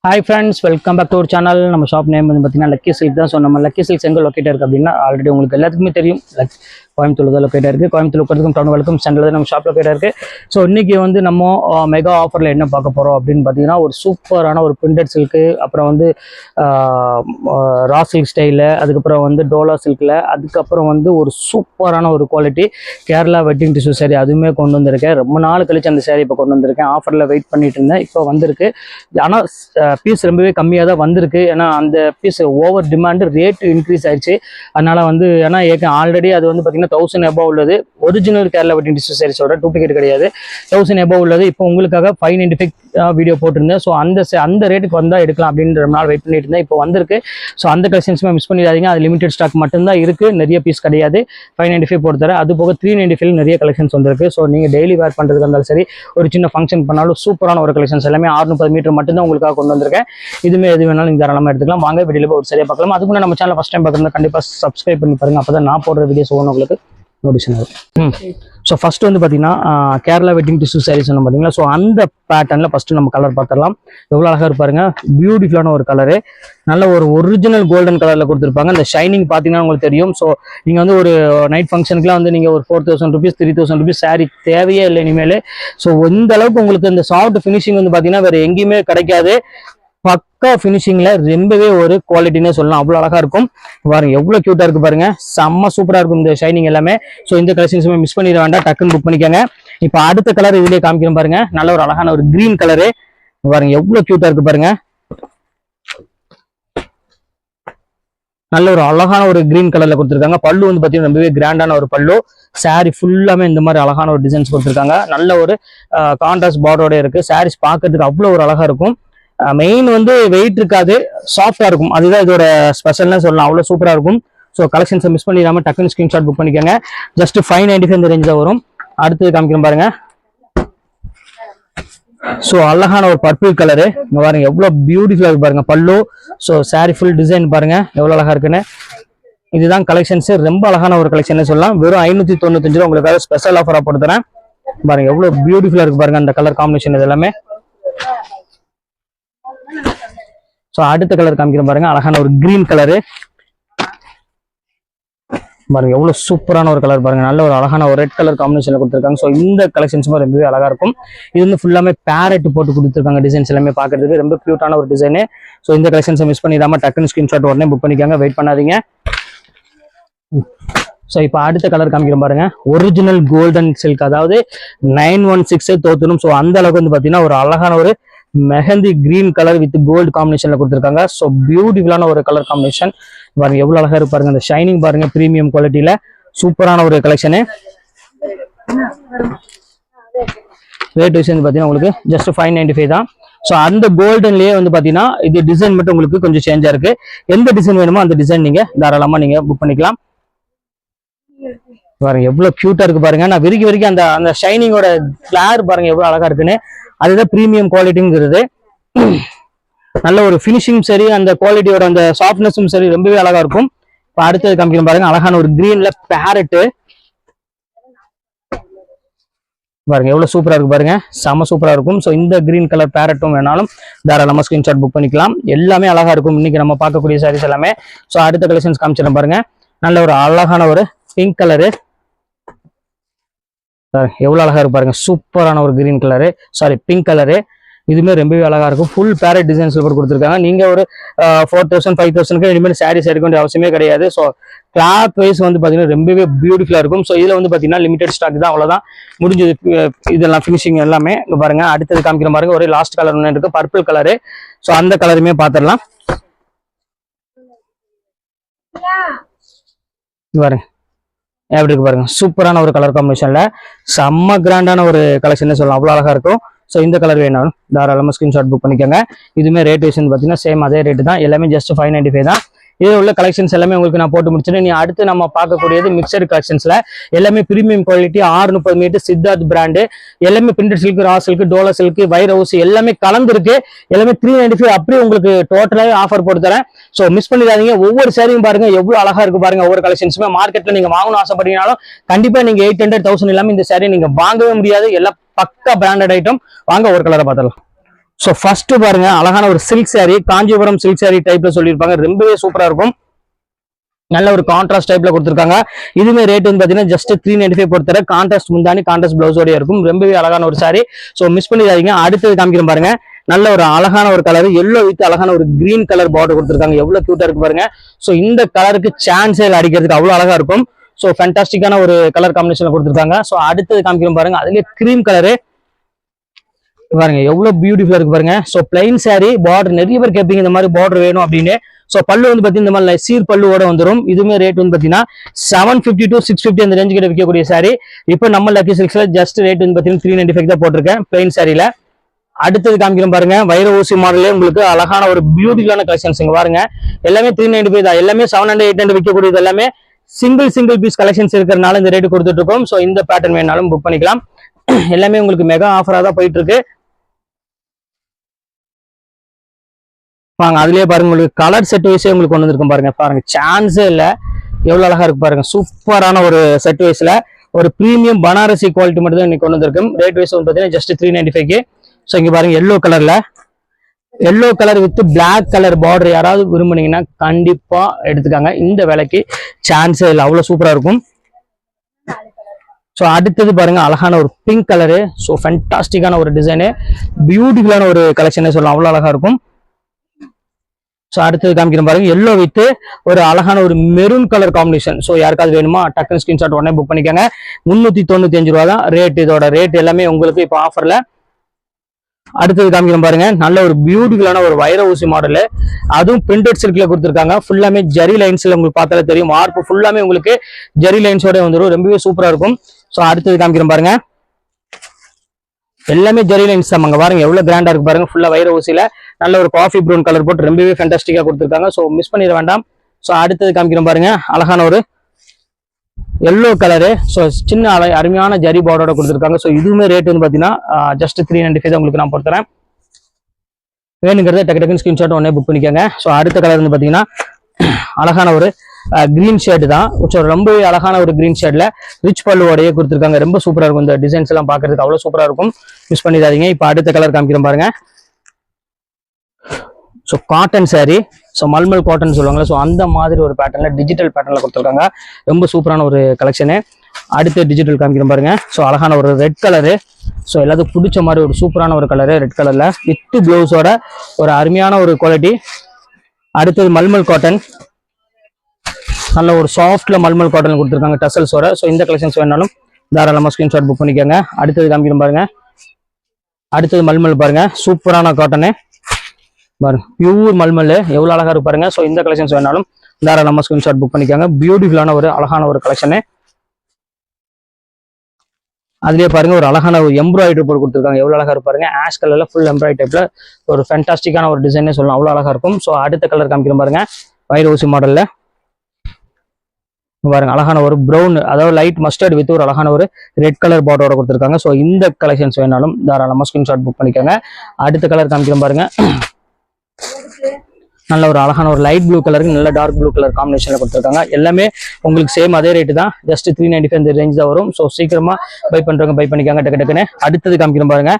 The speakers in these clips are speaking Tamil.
Hi friends, welcome back to our channel. நம்ம ஷாப் நேம் வந்து பார்த்தீங்கன்னா லக்கி சில்க் தான். ஸோ நம்ம லக்கி சில்க்ஸ் எங்கே லொக்கேட் இருக்குது அப்படின்னா ஆல்ரெடி உங்களுக்கு எல்லாத்துக்குமே தெரியும். கோயம்புத்தூர் தான் லொக்கேட் இருக்குது. கோயம்புத்தூர் இருக்கிறதுக்கும் டவுனுக்கும் சென்டரில் தான் நம்ம ஷாப் லொக்கேட் இருக்குது. ஸோ இன்றைக்கி வந்து நம்ம மெகா ஆஃபரில் என்ன பார்க்க போகிறோம் அப்படின்னு பார்த்தீங்கன்னா ஒரு சூப்பரான ஒரு பிரிண்டட் சில்க்கு, அப்புறம் வந்து ரா சில்க் ஸ்டைலில், அதுக்கப்புறம் வந்து டோலா சில்கில், அதுக்கப்புறம் வந்து ஒரு சூப்பரான ஒரு quality Kerala wedding tissue sorry அதுவுமே கொண்டு வந்திருக்கேன். ரொம்ப நாள் கழிச்சு அந்த சாரி இப்போ கொண்டு வந்திருக்கேன். ஆஃபரில் வெயிட் பண்ணிட்டு இருந்தேன், இப்போ வந்திருக்கு. ஆனால் பீஸ் ரொம்பவே கம்மியாக தான் வந்திருக்கு. ஏன்னா அந்த piece over demand, rate increase ஆயிடுச்சு. அதனால் வந்து ஏன்னா ஆல்ரெடி அது வந்து பார்த்தீங்கன்னா 1000 above உள்ளது. ஒரிஜினல் கேரளா வெட்டிங் டிஷ்யூ சாரீஸோட டூப்ளிகேட் கிடையாது. 1000 above உள்ளது. இப்போ உங்களுக்காக 595 வீடியோ போட்டிருந்தேன். ஸோ அந்த ரேட்டுக்கு வந்தால் எடுக்கலாம் அப்படின்னு ரொம்ப நாள் வெயிட் பண்ணிட்டு இருந்தேன். இப்போ வந்திருக்கு. ஸோ அந்த கலெக்ஷன்ஸுமே மிஸ் பண்ணிடாதீங்க. அது லிமிடெட் ஸ்டாக் மட்டும்தான் இருக்குது, நிறைய பீஸ் கிடையாது. 595 போட்டு தரேன். அது போக 395 நிறைய கலெக்ஷன்ஸ் வந்திருக்கு. ஸோ நீங்கள் டெய்லி வேர் பண்ணுறதுக்கு இருந்தாலும் சரி, ஒரு சின்ன ஃபங்க்ஷன் பண்ணாலும் சூப்பரான ஒரு கலெக்ஷன்ஸ் எல்லாமே 630 மீட்டர் மட்டும்தான் உங்களுக்காக கொண்டு வந்திருக்கேன். இதுவுமே எது வேணாலும் நீங்கள் தாராளமாக எடுத்துக்கலாம். வாங்க வீடியோவில் ஒரு சரியாக பார்க்கலாம். அதுக்கு முன்னாடி நம்ம சேனல் ஃபஸ்ட் டைம் பார்க்குறது கண்டிப்பாக சப்ஸ்கிரைப் பண்ணி பாருங்கள். அப்போ தான் நான் போடுற வீடியோஸ் ஒன்று உங்களுக்கு நோட்டிஷன் ஆகும். ஸோ ஃபர்ஸ்ட் வந்து பார்த்தீங்கன்னா கேரளா வெட்டிங் டிஷ்யூ சாரீஸ் சொன்னோம் பார்த்தீங்களா. ஸோ அந்த பேட்டர்னில் ஃபஸ்ட்டு நம்ம கலர் பார்த்துடலாம். எவ்வளோ அழகாக இருப்பாருங்க, பியூட்டிஃபுல்லான ஒரு கலரு, நல்ல ஒரு ஒரிஜினல் கோல்டன் கலரில் கொடுத்துருப்பாங்க. இந்த ஷைனிங் பார்த்தீங்கன்னா உங்களுக்கு தெரியும். ஸோ நீங்கள் வந்து ஒரு நைட் ஃபங்க்ஷனுக்குலாம் வந்து நீங்கள் ஒரு 4000 rupees 3000 rupees சாரீ தேவையே இல்லை இனிமேல். ஸோ இந்த அளவுக்கு உங்களுக்கு இந்த சாஃப்ட் ஃபினிஷிங் வந்து பார்த்தீங்கன்னா வேறு எங்கேயுமே கிடைக்காது. பக்கா ஃபினிஷிங்ல ரொம்பவே ஒரு குவாலிட்டினே சொல்லலாம். அவ்வளோ அழகா இருக்கும் பாருங்க, எவ்வளோ கியூட்டா இருக்கு பாருங்க, செம்ம சூப்பரா இருக்கும் இந்த ஷைனிங் எல்லாமே. ஸோ இந்த கலெக்ஷன்ஸுமே மிஸ் பண்ணிட வேண்டாம், டக்குன்னு புக் பண்ணிக்கோங்க. இப்போ அடுத்த கலர் இதுலேயே காமிக்கிறோம் பாருங்க, நல்ல ஒரு அழகான ஒரு கிரீன் கலரு பாருங்க, எவ்வளோ கியூட்டா இருக்கு பாருங்க. நல்ல ஒரு அழகான ஒரு கிரீன் கலர்ல கொடுத்துருக்காங்க. பல்லு வந்து பார்த்தீங்கன்னா ரொம்பவே கிராண்டான ஒரு பல்லு. சாரி ஃபுல்லாமே இந்த மாதிரி அழகான ஒரு டிசைன்ஸ் கொடுத்துருக்காங்க. நல்ல ஒரு கான்ட்ராஸ்ட் பார்டரோட இருக்கு. சாரீஸ் பார்க்கறதுக்கு அவ்வளோ ஒரு அழகா இருக்கும். மெயின் வந்து வெயிட் இருக்காது, சாஃப்டா இருக்கும். அதுதான் இதோட ஸ்பெஷல்னு சொல்லலாம். அவ்வளோ சூப்பரா இருக்கும். ஸோ கலெக்ஷன்ஸை மிஸ் பண்ணிடாம டக்குன்னு ஸ்கிரீன்ஷாட் புக் பண்ணிக்கோங்க. ஜஸ்ட் 595 இந்த ரேஞ்ச் தான் வரும். அடுத்து காமிக்கிறோம் பாருங்க. ஸோ அழகான ஒரு பர்பிள் கலரு பாருங்க, எவ்வளோ பியூட்டிஃபுல்லா இருக்கு பாருங்க பல்லு. ஸோ சாரி ஃபுல் டிசைன் பாருங்க எவ்வளோ அழகா இருக்குன்னு. இதுதான் கலெக்ஷன்ஸ், ரொம்ப அழகான ஒரு கலெக்ஷன் சொல்லலாம். வெறும் 595 ரூபா உங்களுக்காக ஸ்பெஷல் ஆஃபரா போட்டு தரேன். பாருங்க எவ்வளோ பியூட்டிஃபுல்லா இருக்கு பாருங்க அந்த கலர் காம்பினேஷன். இது எல்லாமே ஸோ அடுத்த கலர் காமிக்கிறேன் பாருங்க, அழகான ஒரு கிரீன் கலரு பாருங்க, எவ்வளவு சூப்பரான ஒரு கலர் பாருங்க. நல்ல ஒரு அழகான ஒரு ரெட் கலர் காம்பினேஷன்ல கொடுத்துருக்காங்க. ஸோ இந்த கலெக்ஷன்ஸ் ரொம்பவே அழகா இருக்கும். இது வந்து ஃபுல்லாமே பேரட் போட்டு கொடுத்துருக்காங்க. டிசைன்ஸ் எல்லாமே பார்க்கறதுக்கு ரொம்ப கியூட்டான ஒரு டிசைனு. ஸோ இந்த கலெக்ஷன்ஸை மிஸ் பண்ணிடாம டக்குன்னு ஸ்கிரீன்ஷாட் உடனே புக் பண்ணிக்காங்க, வெயிட் பண்ணாதீங்க. ஸோ இப்போ அடுத்த கலர் காமிக்கிறோம் பாருங்க, ஒரிஜினல் கோல்டன் சில்க், அதாவது 916 தோத்தணும். ஸோ அந்த அளவுக்கு வந்து பார்த்தீங்கன்னா ஒரு அழகான ஒரு mehndi green colour with gold காம்பினேஷன்ல கொடுத்துருக்காங்க. ஸோ பியூட்டிஃபுல்லான ஒரு கலர் காம்பினேஷன் பாருங்க, எவ்வளவு அழகா இருப்பாருங்க. அந்த ஷைனிங் பாருங்க, பிரீமியம் குவாலிட்டியில சூப்பரான ஒரு கலெக்ஷனு. ரேட் விஷயம் பார்த்தீங்கன்னா உங்களுக்கு ஜஸ்ட் 595 தான். ஸோ அந்த கோல்டன்லயே வந்து பார்த்தீங்கன்னா இது டிசைன் மட்டும் உங்களுக்கு கொஞ்சம் சேஞ்சா இருக்கு. எந்த டிசைன் வேணுமோ அந்த டிசைன் நீங்க தாராளமா நீங்க புக் பண்ணிக்கலாம். பாருங்க எவ்வளவு கியூட்டா இருக்கு பாருங்க. நான் விரிக்க அந்த அந்த ஷைனிங்கோட ஃபிளார் பாருங்க எவ்வளவு அழகா இருக்குன்னு. அதுதான் பிரீமியம் குவாலிட்டிங்கிறது. நல்ல ஒரு ஃபினிஷிங் சரி, அந்த குவாலிட்டியோட அந்த சாஃப்ட்னஸும் சரி ரொம்பவே அழகா இருக்கும். இப்போ அடுத்தது காமிக்கிறோம் பாருங்க, அழகான ஒரு கிரீன்ல பேரட்டு பாருங்க எவ்வளவு சூப்பரா இருக்கு பாருங்க, செம சூப்பரா இருக்கும். ஸோ இந்த கிரீன் கலர் பேரட்டும் வேணாலும் தாராளமா ஸ்கிரீன்ஷாட் புக் பண்ணிக்கலாம். எல்லாமே அழகா இருக்கும் இன்னைக்கு நம்ம பார்க்கக்கூடிய சாரீஸ் எல்லாமே. ஸோ அடுத்த கலெக்ஷன்ஸ் காமிச்சிடறேன் பாருங்க, நல்ல ஒரு அழகான ஒரு பிங்க் கலரு எவ்வளவு அழகா இருக்கு பாருங்க, சூப்பரான ஒரு green colour, sorry pink colour. இதுவுமே ரொம்பவே அழகா இருக்கும். ஃபுல் பேரட் டிசைன்ஸ் கொடுத்துருக்காங்க. நீங்க ஒரு 4000 5000 இனிமேல் சாரீஸ் எடுக்க வேண்டிய அவசியமே கிடையாது. ஸோ கிளாத் வைஸ் வந்து பாத்தீங்கன்னா ரொம்பவே பியூட்டிஃபுல்லா இருக்கும். ஸோ இதுல வந்து பாத்தீங்கன்னா லிமிடெட் ஸ்டாக் தான், அவ்வளவுதான் முடிஞ்சது. இதெல்லாம் ஃபினிஷிங் எல்லாமே இங்க பாருங்க. அடுத்தது காமிக்கிற பாருங்க, ஒரே லாஸ்ட் கலர் ஒன்று இருக்கு, பர்பிள் கலரு. ஸோ அந்த கலருமே பாத்திரலாம் பாருங்க, எப்படி இருக்கு பாருங்க, சூப்பரான ஒரு கலர் காம்பினேஷன்ல செம்ம கிராண்டான ஒரு கலெக்ஷன் சொல்லலாம். அவ்வளவு அழகா இருக்கும். ஸோ இந்த கலர் வேணும் தாராளமாக ஸ்கிரீன்ஷாட் புக் பண்ணிக்கோங்க. இதுவுமே ரேட் விஷயம் பார்த்தீங்கன்னா சேம் அதே ரேட்டு தான். எல்லாமே ஜஸ்ட் 595 தான். இதில் உள்ள கலெக்ஷன்ஸ் எல்லாமே உங்களுக்கு நான் போட்டு முடிச்சிட்டு, நீ அடுத்து நம்ம பார்க்கக்கூடியது மிக்சர் கலெக்ஷன்ஸ்ல எல்லாமே premium quality 630 metre Siddharth brand. எல்லாமே printed silk, raw silk, Dola silk, wire house எல்லாமே கலந்துருக்கு. எல்லாமே 395 அப்படியே உங்களுக்கு டோட்டலாகவே ஆஃபர் போட்டு தரேன். ஸோ மிஸ் பண்ணிடாதீங்க. ஒவ்வொரு சேரீயும் பாருங்க எவ்வளவு அழகா இருக்கு பாருங்க. ஒவ்வொரு கலெக்ஷன்ஸுமே மார்க்கெட்ல நீங்க வாங்கணும் ஆசைப்பட்டீங்கனாலும் கண்டிப்பா நீங்க 800 1000 இல்லாம இந்த சாரீ நீங்க வாங்கவே முடியாது. எல்லாம் பக்கா பிராண்டட் ஐட்டம். வாங்க ஒரு கலரை பார்த்துடலாம். ஸோ ஃபர்ஸ்ட் பாருங்க அழகான ஒரு silk saree, Kanchipuram silk saree டைப்ல சொல்லியிருப்பாங்க. ரொம்பவே சூப்பரா இருக்கும். நல்ல ஒரு கான்ட்ராஸ்ட் டைப்ல கொடுத்துருக்காங்க. இதுமே ரேட் வந்து பாத்தீங்கன்னா ஜஸ்ட் 395 பொறுத்தர. கான்ட்ராஸ்ட் முந்தானி கான்ட்ராஸ்ட் பிளவுஸோட இருக்கும். ரொம்பவே அழகான ஒரு saree. ஸோ மிஸ் பண்ணிடாதீங்க. அடுத்தது காமிக்கிறேன் பாருங்க. நல்ல ஒரு அழகான ஒரு கலர் எல்லோ வித் அழகான ஒரு கிரீன் கலர் பார்டர் கொடுத்துருக்காங்க. எவ்வளவு கியூட்டா இருக்கு பாருங்க. ஸோ இந்த கலருக்கு சான்ஸே அடிக்கிறதுக்கு அவ்வளவு அழகா இருக்கும். ஸோ ஃபேண்டாஸ்டிக்கான ஒரு கலர் காம்பினேஷன்ல கொடுத்துருக்காங்க. ஸோ அடுத்தது காமிக்கிறோம் பாருங்க. அதுலயே கிரீம் கலரு பாருங்க எவ்வளவு பியூட்டிஃபுல்லா இருக்கு பாருங்க. ஸோ பிளைன் saree பார்டர் நிறைய பேர் கேட்பீங்க இந்த மாதிரி பார்டர் வேணும் அப்படின்னு. ஸோ பல்லு வந்து பாத்தீங்கன்னா இந்த மாதிரி சீர் பல்லுவோட வந்துடும். இதுவுமே ரேட் வந்து பாத்தீங்கன்னா 750 to 650 அந்த ரேஞ்சு கிட்ட விற்கக்கூடிய saree. இப்போ நம்ம லக்கி சில்க்ஸ்ல ஜஸ்ட் ரேட் வந்து பாத்தீங்கன்னா 395 தான் போட்டிருக்கேன் பிளைன் சாரியில. அடுத்தது காமிக்கிறோம் பாருங்க. வைர ஊசி மாடலே உங்களுக்கு அழகான ஒரு பியூட்டிஃபுல்லான கலெக்ஷன்ஸ் பாருங்க. எல்லாமே 395 தான். எல்லாமே 700 800 விற்கக்கூடியது எல்லாமே சிங்கிள் பீஸ் கலெக்ஷன்ஸ் இருக்கிறதுனால இந்த ரேட் கொடுத்துட்டு இருக்கோம். ஸோ இந்த பேட்டர்ன் வேணாலும் புக் பண்ணிக்கலாம். எல்லாமே உங்களுக்கு மெகா ஆஃபரா தான் போயிட்டு இருக்கு. வாங்க அதுலயே பாருங்க உங்களுக்கு கலர் செட் வைஸே உங்களுக்கு கொண்டு வந்திருக்கும் பாருங்க. பாருங்க சான்ஸே இல்ல எவ்வளவு அழகா இருக்கு பாருங்க. சூப்பரான ஒரு செட் வைஸ்ல ஒரு பிரீமியம் பனாரசி குவாலிட்டி மட்டும் தான் இன்னைக்கு கொண்டு வந்திருக்கும். ரேட் வைஸ் வந்து பாத்தீங்கன்னா ஜஸ்ட் 395. ஸோ இங்க பாருங்க yellow colour with black colour border யாராவது விரும்புனீங்கன்னா கண்டிப்பா எடுத்துக்காங்க. இந்த விலைக்கு சான்ஸே இல்லை, அவ்வளவு சூப்பரா இருக்கும். ஸோ அடுத்தது பாருங்க அழகான ஒரு பிங்க் கலரு. ஸோ ஃபேண்டாஸ்டிக்கான ஒரு டிசைனு, பியூட்டிஃபுல்லான ஒரு கலெக்ஷனே சொல்லலாம். அவ்வளோ அழகா இருக்கும். ஸோ அடுத்தது காமிக்கிறேன் பாருங்க. எல்லோ வித் ஒரு அழகான ஒரு மெரூன் கலர் காம்பினேஷன். ஸோ யாருக்காவது வேணுமா டக்குனு ஸ்கிரீன்ஷாட் உடனே புக் பண்ணிக்கோங்க. 395 ரூபா தான் ரேட். இதோட ரேட் எல்லாமே உங்களுக்கு இப்போ ஆஃபர்ல. அடுத்தது காமிக்கிறேன் பாருங்க. நல்ல ஒரு பியூட்டிஃபுல்லான ஒரு வைர ஊசி மாடல், அதுவும் பிரிண்டட் சில்க்ல கொடுத்துருக்காங்க. ஃபுல்லாமே ஜரி லைன்ஸ்ல உங்களுக்கு பார்த்தாலே தெரியும். மார்க் ஃபுல்லாமே உங்களுக்கு ஜரி லைன்ஸோட வந்துடும். ரொம்பவே சூப்பரா இருக்கும். ஸோ அடுத்தது காமிக்கிறேன் பாருங்க. எல்லாமே ஜரி லைன்ஸ் தான் பாருங்க. எவ்வளவு கிராண்டா இருக்கு பாருங்க. ஃபுல்லா வைர ஊசியில நல்ல ஒரு காஃபி ப்ரௌன் கலர் போட்டு ரொம்பவே ஃபேண்டாஸ்டிக்கா கொடுத்துருக்காங்க. ஸோ மிஸ் பண்ணிட வேண்டாம். ஸோ அடுத்தது காமிக்கிறேன் பாருங்க. அழகான ஒரு எல்லோ கலரு. ஸோ சின்ன அருமையான ஜரி பார்டரோட கொடுத்துருக்காங்க. ஸோ இதுவுமே ரேட் வந்து பாத்தீங்கன்னா ஜஸ்ட் 395 தான் உங்களுக்கு நான் பொறுத்துறேன். வேணுங்கிறத டக்கு ஸ்கிரீன்ஷாட் உடனே புக் பண்ணிக்கோங்க. ஸோ அடுத்த கலர் வந்து பாத்தீங்கன்னா அழகான ஒரு கிரீன் ஷேட் தான். ஸோ ரொம்ப அழகான ஒரு கிரீன் ஷேட்ல ரிச் பல்லுவோடையே கொடுத்துருக்காங்க. ரொம்ப சூப்பரா இருக்கும். இந்த டிசைன்ஸ் எல்லாம் பாக்குறதுக்கு அவ்வளவு சூப்பரா இருக்கும். மிஸ் பண்ணிடாதீங்க. இப்போ அடுத்த கலர் காமிக்கிறேன் பாருங்க. So cotton saree. So mulmul cotton சொல்லுவாங்கல்ல. ஸோ அந்த மாதிரி ஒரு பேட்டர்ல டிஜிட்டல் பேட்டர்ல கொடுத்துருக்காங்க. ரொம்ப சூப்பரான ஒரு கலெக்ஷனு. அடுத்து டிஜிட்டல் காமிக்கிறேன் பாருங்க. ஸோ அழகான ஒரு ரெட் கலரு. ஸோ எல்லாத்துக்கும் பிடிச்ச மாதிரி ஒரு சூப்பரான ஒரு கலரு ரெட் கலர்ல வித் பிளவுஸோட ஒரு அருமையான ஒரு குவாலிட்டி. அடுத்தது மல்மல் காட்டன். நல்ல ஒரு சாஃப்ட்ல மல்மல் காட்டன் கொடுத்துருக்காங்க டசல்ஸோட. ஸோ இந்த கலெக்ஷன்ஸ் வேணாலும் தாராளமாக ஸ்கிரீன்ஷாட் புக் பண்ணிக்கோங்க. அடுத்தது காமிக்கிறேன் பாருங்க. அடுத்தது மல்மல் பாருங்க. சூப்பரான காட்டனு பாருங்க. பியூர் மல்மல் எவ்வளவு அழகா இருக்கு பாருங்க. ஸோ இந்த கலெக்ஷன்ஸ் வேணாலும் தாராளமாக ஸ்கிரீன்ஷாட் புக் பண்ணிக்கோங்க. பியூட்டிஃபுல்லான ஒரு அழகான ஒரு கலெக்ஷனு. அதுலயே பாருங்க ஒரு அழகான ஒரு எம்ப்ராய்டரி போட்டு கொடுத்துருக்காங்க. எவ்வளவு அழகா இருப்பாருங்க. ஆஷ் கலர்ல ஃபுல் எம்ப்ராய்டரி டைப்ல ஒரு ஃபேண்டாஸ்டிக்கான ஒரு டிசைனே சொல்லலாம். அவ்வளவு அழகா இருக்கும். ஸோ அடுத்த கலர் காமிக்கிறேன் பாருங்க. வைர ஊசி மாடல்ல பாருங்க அழகான ஒரு ப்ரௌன், அதாவது லைட் மஸ்டர்ட் வித் ஒரு அழகான ஒரு ரெட் கலர் பார்டரோட கொடுத்துருக்காங்க. ஸோ இந்த கலெக்ஷன்ஸ் வேணாலும் தாராளமாக ஸ்கிரீன்ஷாட் புக் பண்ணிக்கோங்க. அடுத்த கலர் காமிக்கிறேன் பாருங்க. நல்ல ஒரு அழகான ஒரு லைட் ப்ளூ கலருக்கு நல்ல டார்க் ப்ளூ கலர் காம்பினேஷன்ல கொடுத்துருக்காங்க. எல்லாமே உங்களுக்கு சேம் அதே ரேட்டு தான். ஜஸ்ட் 395 இந்த ரேஞ்ச் தான் வரும். ஸோ சீக்கிரமா பை பண்றவங்க பை பண்ணிக்காங்க டக்குன்னு. அடுத்தது காமிக்கிறேன் பாருங்க.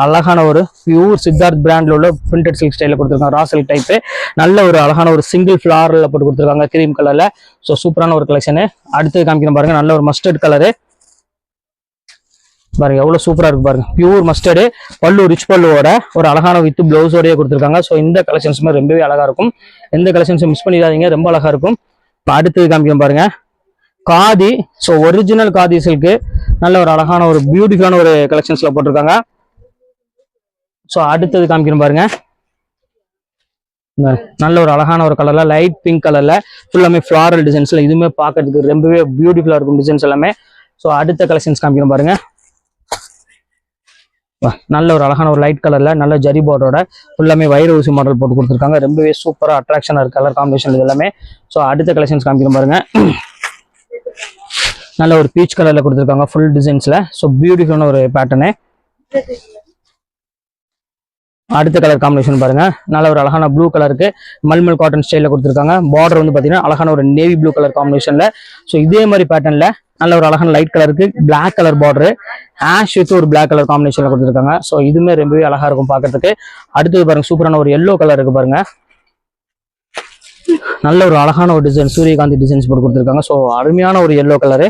அழகான ஒரு பியூர் சித்தார்த் பிராண்ட்ல உள்ள பிரிண்டட் சில்க் ஸ்டைல கொடுத்துருக்காங்க. Raw silk type. நல்ல ஒரு அழகான ஒரு சிங்கிள் ஃபிளார்ல போட்டு கொடுத்துருக்காங்க கிரீம் கலர்ல. ஸோ சூப்பரான ஒரு கலெக்ஷனு. அடுத்தது காமிக்கிறேன் பாருங்க. நல்ல ஒரு மஸ்டர்ட் கலரு பாருங்க. எவ்வளவு சூப்பரா இருக்கு பாருங்க. பியூர் மஸ்டர்டு பல்லு ரிச் பல்லுவோட ஒரு அழகான வித் பிளவுஸோடய கொடுத்துருக்காங்க. ஸோ இந்த கலெக்ஷன்ஸுமே ரொம்பவே அழகா இருக்கும். எந்த கலெக்ஷன்ஸும் மிஸ் பண்ணிடாதீங்க. ரொம்ப அழகா இருக்கும். இப்போ அடுத்தது காமிக்கிறேன் பாருங்க. Khadi. So original khadi silk நல்ல ஒரு அழகான ஒரு பியூட்டிஃபுல்லான ஒரு கலெக்ஷன்ஸ்ல போட்டிருக்காங்க. ஸோ அடுத்தது காமிக்கிறேன் பாருங்க. நல்ல ஒரு அழகான ஒரு கலர்ல லைட் பிங்க் கலர்ல ஃபுல்லாமே ஃபிளாரல் டிசைன்ஸ்ல இதுவுமே பார்க்கறதுக்கு ரொம்பவே பியூட்டிஃபுல்லா இருக்கும் டிசைன்ஸ் எல்லாமே. ஸோ அடுத்த கலெக்ஷன்ஸ் காமிக்கிறேன் பாருங்க. நல்ல ஒரு அழகான ஒரு லைட் கலர்ல நல்ல ஜரி பார்டரோட ஃபுல்லாமே வைர ஊசி மாடல் போட்டு கொடுத்துருக்காங்க. ரொம்பவே சூப்பரா அட்ராக்ஷனா இருக்கு கலர் காம்பினேஷன் இது எல்லாமே. ஸோ அடுத்த கலெக்ஷன்ஸ் காமிக்கிறேன் பாருங்க. நல்ல ஒரு பீச் கலர்ல கொடுத்துருக்காங்க ஃபுல் டிசைன்ஸ்ல. ஸோ பியூட்டிஃபுல்லான ஒரு பேட்டர்னு. அடுத்த கலர் காம்பினேஷன் பாருங்க. நல்ல ஒரு அழகான ப்ளூ கலருக்கு மல்மல் காட்டன் ஸ்டைல கொடுத்துருக்காங்க. பார்டர் வந்து பாத்தீங்கன்னா அழகான ஒரு நேவி ப்ளூ கலர் காம்பினேஷன்ல. ஸோ இதே மாதிரி பேட்டர்ன்ல நல்ல ஒரு அழகான லைட் கலருக்கு black colour border, ash with ஒரு பிளாக் கலர் காம்பினேஷன்ல கொடுத்துருக்காங்க. ஸோ இதுவுமே ரொம்பவே அழகா இருக்கும் பார்க்கறதுக்கு. அடுத்தது பாருங்க சூப்பரான ஒரு எல்லோ கலர் இருக்கு பாருங்க. நல்ல ஒரு அழகான ஒரு டிசைன், சூரியகாந்தி டிசைன்ஸ் போட்டு கொடுத்துருக்காங்க. ஸோ அருமையான ஒரு எல்லோ கலரு.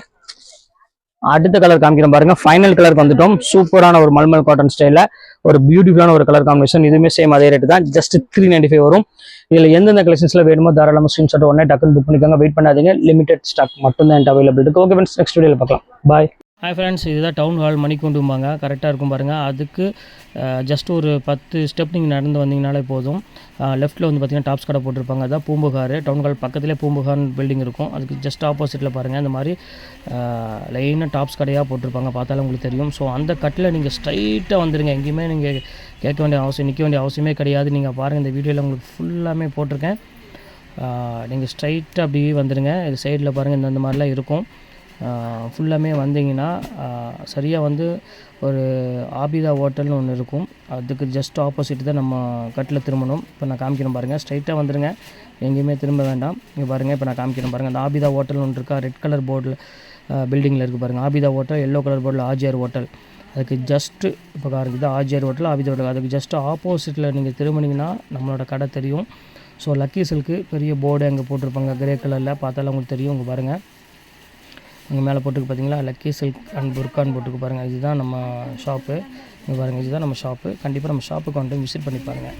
அடுத்த கலர் காமிக்கிறேன் பாருங்க. ஃபைனல் கலருக்கு வந்துட்டோம். சூப்பரான ஒரு மல்மல் காட்டன் ஸ்டைல ஒரு பியூட்டிஃபுல்லான ஒரு கலர் காம்பினேஷன். இதுவுமே சேம் அதே ரேட்டு தான், ஜஸ்ட் 395 வரும். இதுல எந்தெந்த கலெக்ஷன்ஸ்ல வேணுமோ தாராளமாக ஸ்கிரீன்ஷாட் உடனே டக்குன்னு புக் பண்ணிக்கோங்க. வெயிட் பண்ணாதீங்க, லிமிடெட் ஸ்டாக் மட்டும் தான் அவைலபிள் இருக்கு. ஓகே ஃப்ரெண்ட்ஸ், நெக்ஸ்ட் வீடியோவில் பார்க்கலாம். பாய். ஹாய் ஃப்ரெண்ட்ஸ், இதுதான் டவுன் ஹால் மணிக்கூண்டும்பாங்க. கரெக்டாக இருக்கும் பாருங்கள். அதுக்கு ஜஸ்ட் ஒரு 10 ஸ்டெப் நீங்கள் நடந்து வந்தீங்கனாலே போதும். லெஃப்ட்டில் வந்து பார்த்திங்கன்னா டாப்ஸ் கடை போட்டிருப்பாங்க. அதான் பூம்புகார். டவுன் ஹால் பக்கத்துலேயே பூம்புகார் பில்டிங் இருக்கும். அதுக்கு ஜஸ்ட் ஆப்போசிட்டில் பாருங்கள் இந்த மாதிரி லைனாக டாப்ஸ் கடையாக போட்டிருப்பாங்க. பார்த்தாலும் உங்களுக்கு தெரியும். ஸோ அந்த கட்டில் நீங்கள் ஸ்ட்ரைட்டாக வந்துடுங்க. எங்கேயுமே நீங்கள் கேட்க வேண்டிய அவசியம், நிற்க வேண்டிய அவசியமே கிடையாது. நீங்கள் பாருங்கள், இந்த வீடியோவில் உங்களுக்கு ஃபுல்லாமே போட்டிருக்கேன். நீங்கள் ஸ்ட்ரைட்டாக அப்படியே வந்துடுங்க. இது சைடில் பாருங்கள் இந்த மாதிரிலாம் இருக்கும். ஃபுல்லாமே வந்தீங்கன்னா சரியாக வந்து ஒரு ஆபிதா ஹோட்டல்னு ஒன்று இருக்கும். அதுக்கு ஜஸ்ட் ஆப்போசிட் தான் நம்ம கட்டில் திரும்பணும். இப்போ நான் காமிக்கிறேன் பாருங்கள். ஸ்ட்ரைட்டாக வந்துடுங்க, எங்கேயுமே திரும்ப வேண்டாம். இங்கே பாருங்கள், இப்போ நான் காமிக்கிறேன் பாருங்கள். அந்த ஆபிதா ஹோட்டல்னு ஒன்று இருக்கா, ரெட் கலர் போர்டில் பில்டிங்கில் இருக்குது பாருங்கள். ஆபிதா ஹோட்டல், எல்லோ கலர் போர்டில் ஆர்ஜிஆர் ஹோட்டல். அதுக்கு ஜஸ்ட்டு இப்போ காருக்கு தான் ஆர்ஜிஆர் ஹோட்டல், ஆபிதா ஹோட்டல். அதுக்கு ஜஸ்ட் ஆப்போசிட்டில் நீங்கள் திரும்பினீங்கன்னா நம்மளோட கடை தெரியும். ஸோ லக்கி சில்க்கு பெரிய போர்டு அங்கே போட்டிருப்பாங்க கிரே கலரில். பார்த்தாலும் உங்களுக்கு தெரியும். உங்கள் பாருங்கள், அங்கே மேலே போட்டுருக்கு பார்த்தீங்களா, லக்கி சில்க் அண்ட் புர்கான் போட்டுருக்கு பாருங்கள். இதுதான் நம்ம ஷாப்பு. இங்கே பாருங்கள், இதுதான் நம்ம ஷாப்பு. கண்டிப்பாக நம்ம ஷாப்புக்கு வந்து விசிட் பண்ணி பாருங்கள்.